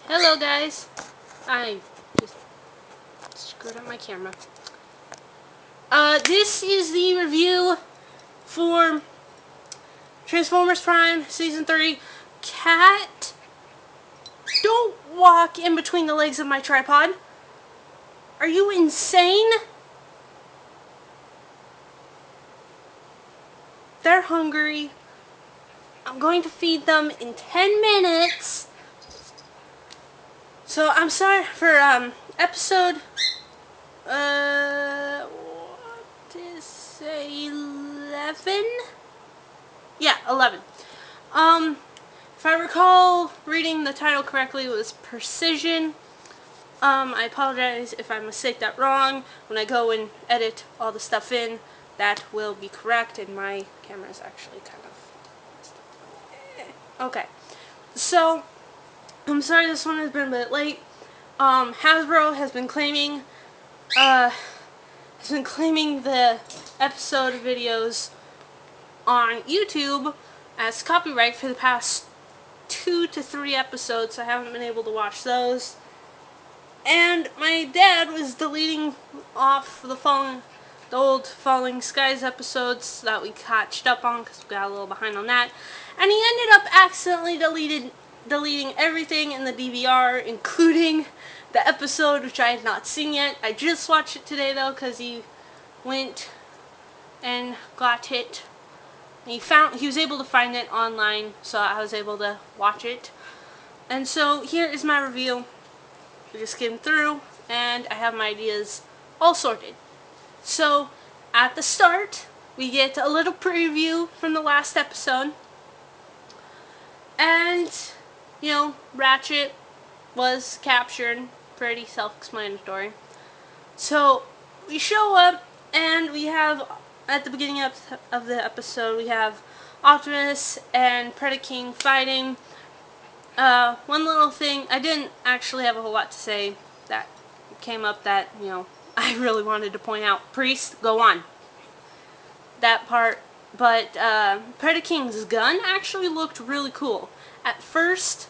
Hello guys, I just screwed up my camera. This is the review for Transformers Prime Season 3. Cat, don't walk in between the legs of my tripod. Are you insane? They're hungry. I'm going to feed them in 10 minutes. So I'm sorry for episode what is it, 11? Yeah, 11. If I recall reading the title correctly, it was Precision. I apologize if I mistake that wrong. When I go and edit all the stuff in, that will be correct, and my camera is actually kind of okay. So I'm sorry this one has been a bit late. Hasbro has been claiming the episode videos on YouTube as copyright for the past 2 to 3 episodes. I haven't been able to watch those. And my dad was deleting off the old Falling Skies episodes that we catched up on because we got a little behind on that. And he ended up accidentally deleting everything in the DVR, including the episode which I had not seen yet. I just watched it today though because he went and got it. He was able to find it online, so I was able to watch it. And so here is my review. I just skimmed through, and I have my ideas all sorted. So at the start, we get a little preview from the last episode, and Ratchet was captured. Pretty self-explanatory. So we show up, and we have, at the beginning of the episode, we have Optimus and Predaking fighting. One little thing, I didn't actually have a whole lot to say that came up that, I really wanted to point out. Priest, go on. That part. But Predaking's gun actually looked really cool. At first,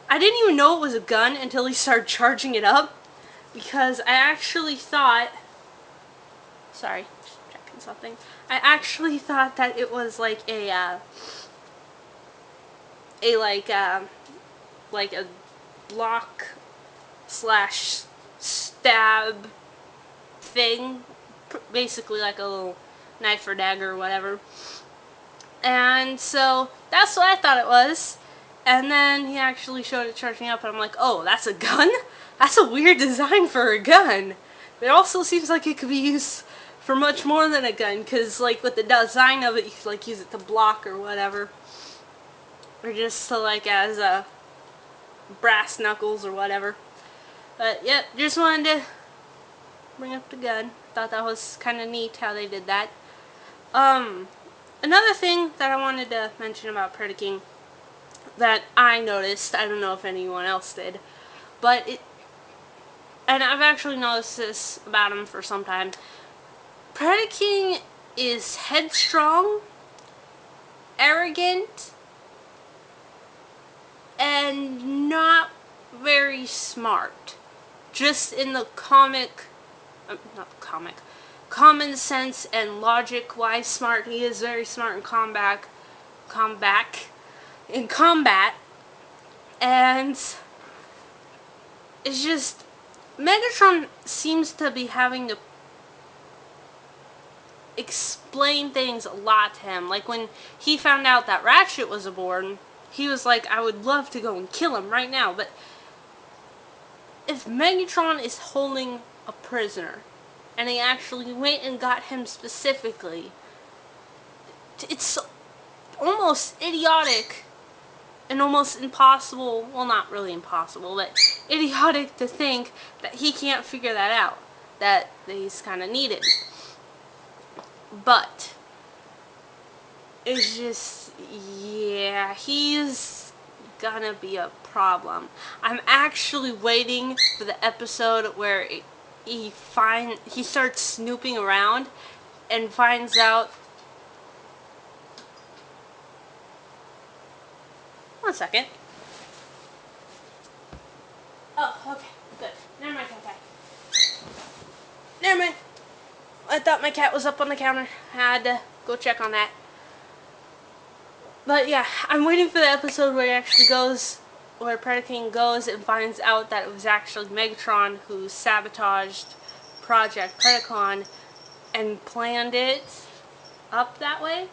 I didn't even know it was a gun until he started charging it up. Because I actually thought... Sorry, just checking something. I actually thought that it was like a block / stab thing, basically like a little knife or dagger or whatever. And so that's what I thought it was. And then he actually showed it charging up, and I'm like, oh, that's a gun? That's a weird design for a gun. It also seems like it could be used for much more than a gun, because like with the design of it, you could like use it to block or whatever. Or just to like as a brass knuckles or whatever. But yep, just wanted to bring up the gun. Thought that was kind of neat how they did that. Another thing that I wanted to mention about Predaking that I noticed, I don't know if anyone else did, but and I've actually noticed this about him for some time. Predaking is headstrong, arrogant, and not very smart. Just in the common sense and logic-wise smart. He is very smart in combat, and it's just Megatron seems to be having to explain things a lot to him. Like when he found out that Ratchet was aboard, he was like, I would love to go and kill him right now, but if Megatron is holding a prisoner, and he actually went and got him specifically, it's almost idiotic and almost impossible, well, not really impossible, but idiotic to think that he can't figure that out, that he's kind of needed. But it's just, yeah, he's gonna be a problem. I'm actually waiting for the episode where he starts snooping around and finds out. One second. Oh, okay, good. Never mind, okay. Never mind. I thought my cat was up on the counter. I had to go check on that. But yeah, I'm waiting for the episode where he actually goes, where Predaking goes and finds out that it was actually Megatron who sabotaged Project Predacon and planned it up that way.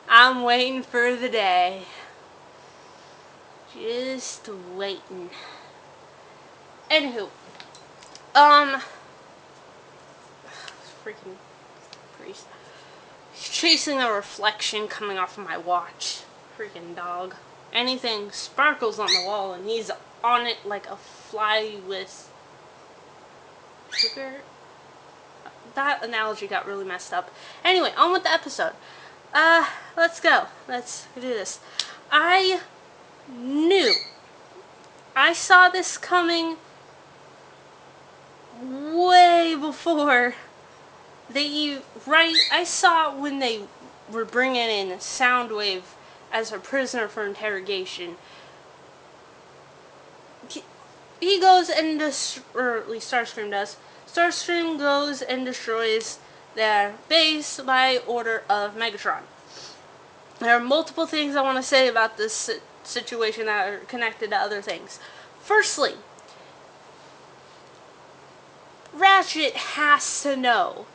I'm waiting for the day. Just waiting. Anywho, freaking priest. He's chasing a reflection coming off of my watch. Freaking dog. Anything sparkles on the wall and he's on it like a fly with sugar. That analogy got really messed up. Anyway, on with the episode. Let's go. Let's do this. I knew. I saw this coming way before I saw when they were bringing in Soundwave as a prisoner for interrogation. He goes and or at least Starscream does. Starscream goes and destroys their base by order of Megatron. There are multiple things I want to say about this situation that are connected to other things. Firstly, Ratchet has to know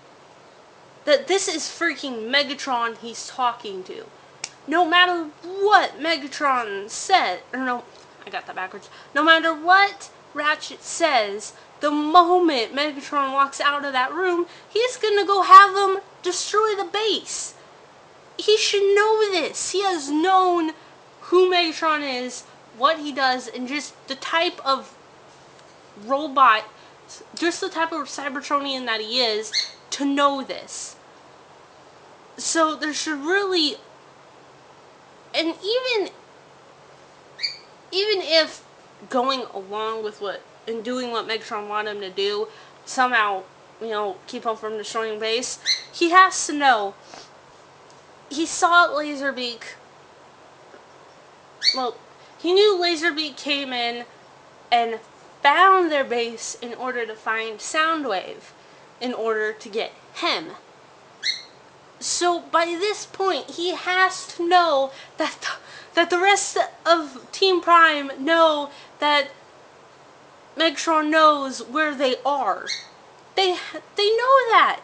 that this is freaking Megatron he's talking to. No matter what Megatron said, or no, I got that backwards. No matter what Ratchet says, the moment Megatron walks out of that room, he's gonna go have them destroy the base. He should know this. He has known who Megatron is, what he does, and just the type of robot, just the type of Cybertronian that he is, to know this. So there should really, and even if going along with and doing what Megatron wanted him to do, somehow, keep him from destroying base, he has to know. He saw Laserbeak. Well, he knew Laserbeak came in and found their base in order to find Soundwave, in order to get him. So by this point, he has to know that the rest of Team Prime know that Megatron knows where they are. They know that.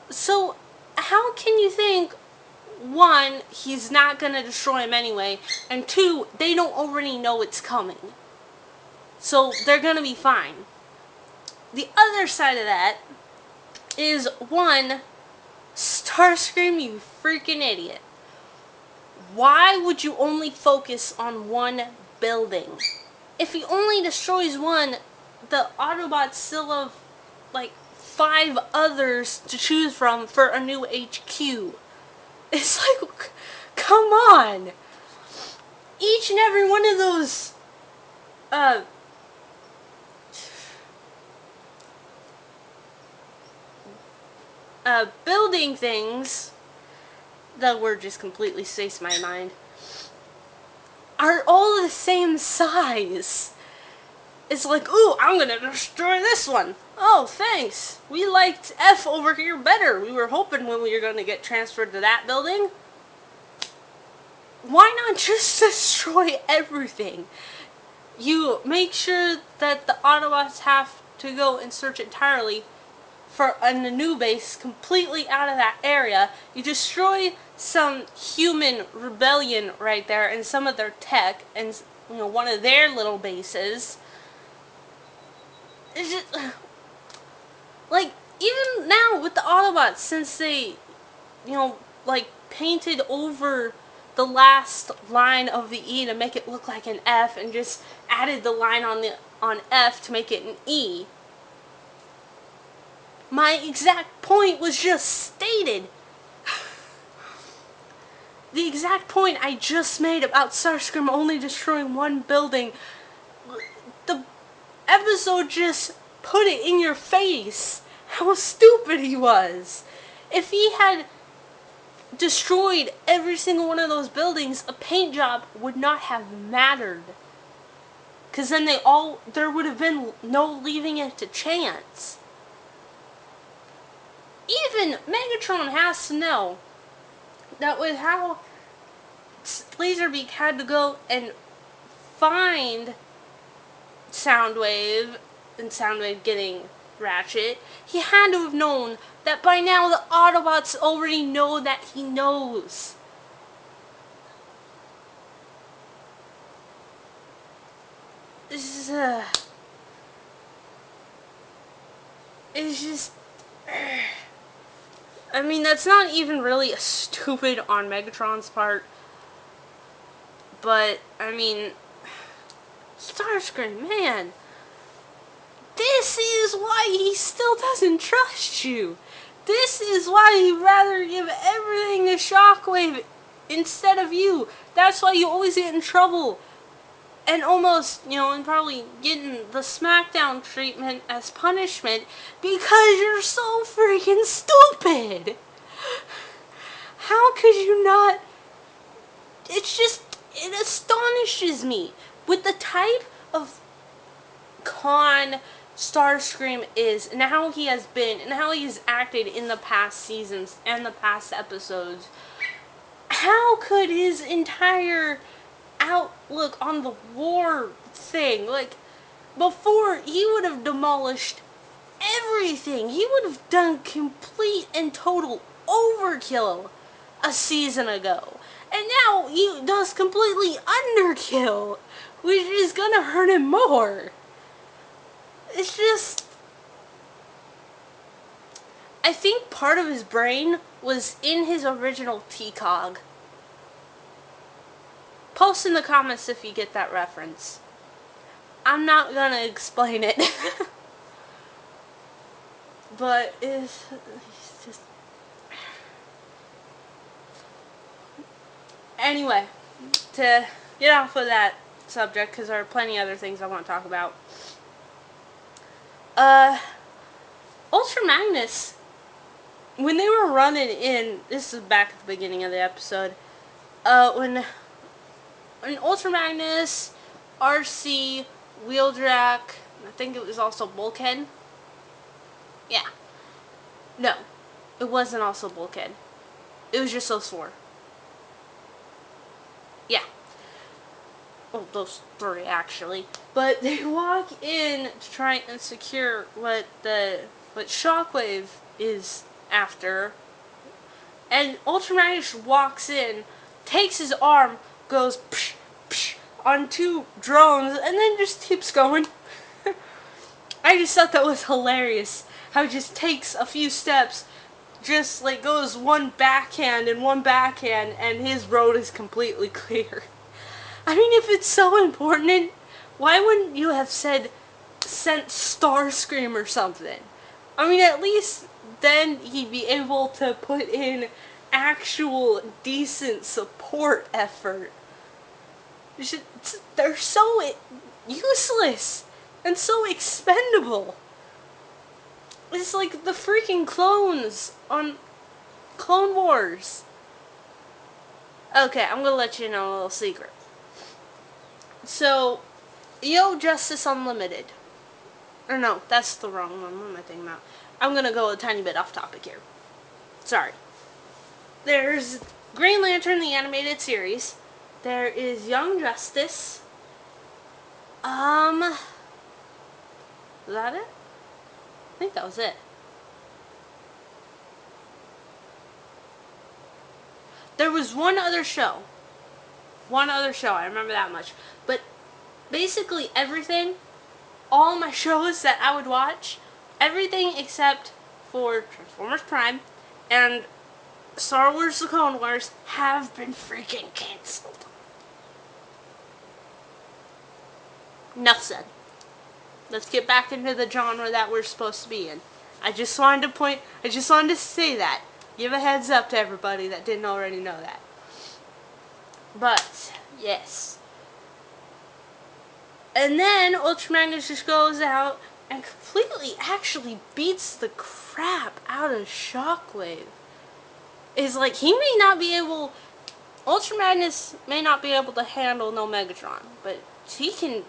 So how can you think, one, he's not going to destroy him anyway, and two, they don't already know it's coming. So they're going to be fine. The other side of that is, one, Starscream, you freaking idiot. Why would you only focus on one building? If he only destroys one, the Autobots still have, 5 others to choose from for a new HQ. It's like, come on! Each and every one of those, building things, that word just completely escapes my mind, are all the same size. It's like, ooh, I'm gonna destroy this one. Oh, thanks. We liked F over here better. We were hoping when we were gonna get transferred to that building. Why not just destroy everything? You make sure that the Autobots have to go and search entirely for a new base completely out of that area. You destroy some human rebellion right there and some of their tech and one of their little bases. It's just even now with the Autobots, since they painted over the last line of the E to make it look like an F and just added the line on F to make it an E. My exact point was just stated. The exact point I just made about Starscream only destroying one building. The episode just put it in your face how stupid he was. If he had destroyed every single one of those buildings, a paint job would not have mattered. Because then there would have been no leaving it to chance. Even Megatron has to know that with how Laserbeak had to go and find Soundwave, and Soundwave getting Ratchet, he had to have known that by now the Autobots already know that he knows. This is, it's just, I mean, that's not even really stupid on Megatron's part, but, I mean, Starscream, man, this is why he still doesn't trust you. This is why he'd rather give everything to Shockwave instead of you. That's why you always get in trouble. And almost, and probably getting the SmackDown treatment as punishment because you're so freaking stupid. How could you not? It astonishes me with the type of con Starscream is, and how he has been, and how he has acted in the past seasons and the past episodes. How could his entire outlook on the war thing, like, before, he would have demolished everything. He would have done complete and total overkill a season ago. And now he does completely underkill, which is gonna hurt him more. It's just, I think part of his brain was in his original T-Cog. Post in the comments if you get that reference. I'm not gonna explain it. But it's just... Anyway, to get off of that subject, because there are plenty of other things I want to talk about. Ultra Magnus, when they were running in, this is back at the beginning of the episode, when Ultra Magnus, RC, Wheeljack, I think it was also Bulkhead. Yeah. No, it wasn't also Bulkhead. It was just those four. Yeah. Well, those three, actually. But they walk in to try and secure what Shockwave is after. And Ultra Magnus walks in, takes his arm, goes psh, psh, on two drones, and then just keeps going. I just thought that was hilarious. How he just takes a few steps, just like goes one backhand, and his road is completely clear. I mean, if it's so important, why wouldn't you have sent Starscream or something? I mean, at least then he'd be able to put in actual decent support effort. They're so useless and so expendable. It's like the freaking clones on Clone Wars. Okay, I'm gonna let you know a little secret. So, Yo Justice Unlimited. Or no, that's the wrong one. What am I thinking about? I'm gonna go a tiny bit off topic here. Sorry. There's Green Lantern, the animated series. There is Young Justice. Was that it? I think that was it. There was one other show. I remember that much. But basically everything, all my shows that I would watch, everything except for Transformers Prime and Star Wars The Clone Wars have been freaking cancelled. Enough said. Let's get back into the genre that we're supposed to be in. I just wanted to say that. Give a heads up to everybody that didn't already know that. But, yes. And then Ultra Magnus just goes out and completely actually beats the crap out of Shockwave. is like he may not be able. Ultra Magnus may not be able to handle no Megatron, but he can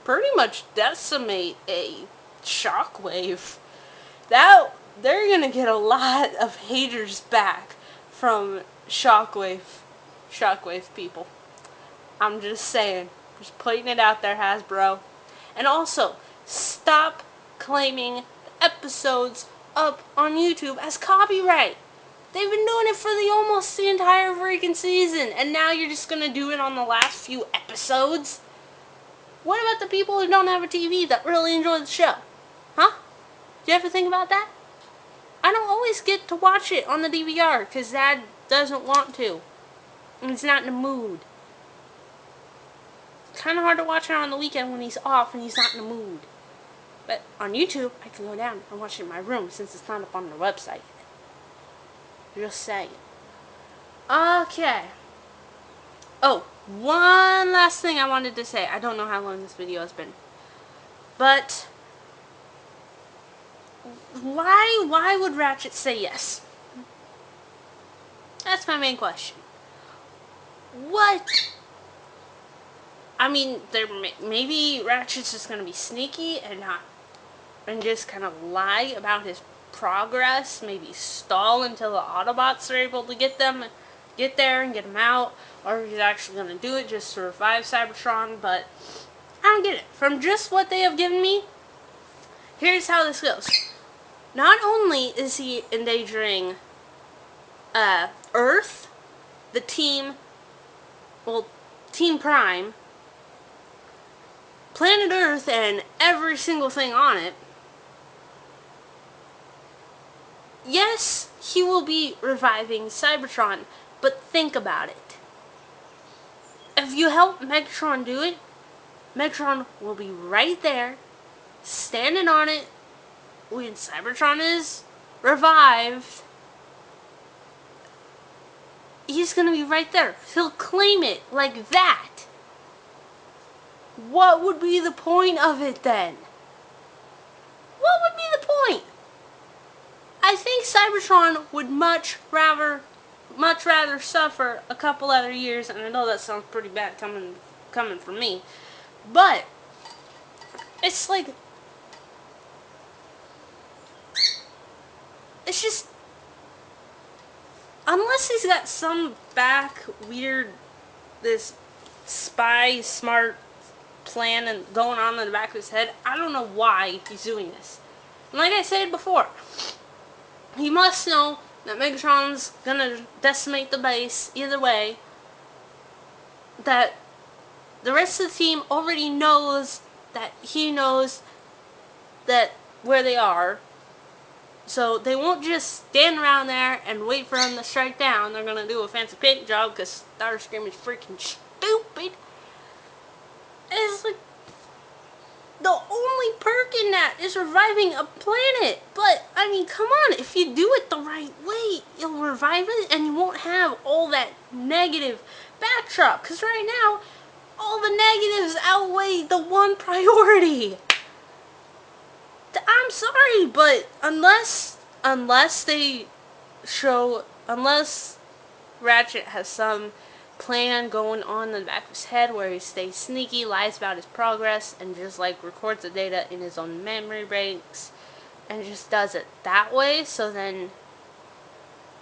pretty much decimate a Shockwave. That they're gonna get a lot of haters back from Shockwave people. I'm just saying, just putting it out there, Hasbro. And also, stop claiming episodes up on YouTube as copyright. They've been doing it for almost the entire freaking season, and now you're just gonna do it on the last few episodes? What about the people who don't have a TV that really enjoy the show? Huh? Do you ever think about that? I don't always get to watch it on the DVR because Dad doesn't want to. And he's not in the mood. It's kind of hard to watch it on the weekend when he's off and he's not in the mood. But on YouTube, I can go down and watch it in my room since it's not up on the website. Just saying. Okay. Oh, one last thing I wanted to say. I don't know how long this video has been. But why would Ratchet say yes? That's my main question. What? I mean, maybe Ratchet's just gonna be sneaky and just kind of lie about his progress. Maybe stall until the Autobots are able to get there and get him out, or he's actually gonna do it just to revive Cybertron. But I don't get it. From just what they have given me, here's how this goes. Not only is he endangering Earth, the Team Prime, planet Earth, and every single thing on it. Yes, he will be reviving Cybertron, but think about it. If you help Megatron do it, Megatron will be right there, standing on it, when Cybertron is revived. He's gonna be right there. He'll claim it like that. What would be the point of it then? What would be the point? I think Cybertron would much rather suffer a couple other years, and I know that sounds pretty bad coming from me, but it's like, it's just, unless he's got some this spy smart plan and going on in the back of his head, I don't know why he's doing this. And like I said before, he must know that Megatron's gonna decimate the base either way. That the rest of the team already knows that he knows that where they are. So they won't just stand around there and wait for him to strike down. They're gonna do a fancy paint job because Starscream is freaking stupid. It's like, the only perk in that is reviving a planet. But, I mean, come on. If you do it the right way, you'll revive it and you won't have all that negative backdrop. Because right now, all the negatives outweigh the one priority. I'm sorry, but unless Ratchet has some plan going on in the back of his head where he stays sneaky, lies about his progress, and just like records the data in his own memory banks and just does it that way, so then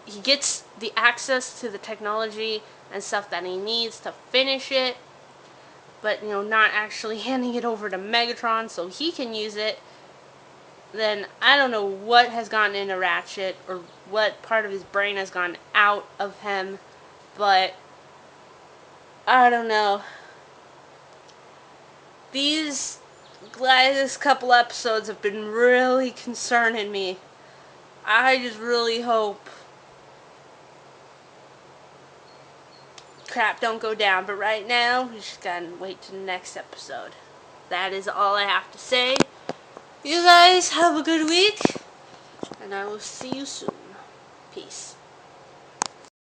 he gets the access to the technology and stuff that he needs to finish it, but not actually handing it over to Megatron so he can use it. Then I don't know what has gotten into Ratchet or what part of his brain has gone out of him, but I don't know. These last couple episodes have been really concerning me. I just really hope crap don't go down. But right now, we just gotta wait till the next episode. That is all I have to say. You guys have a good week, and I will see you soon. Peace.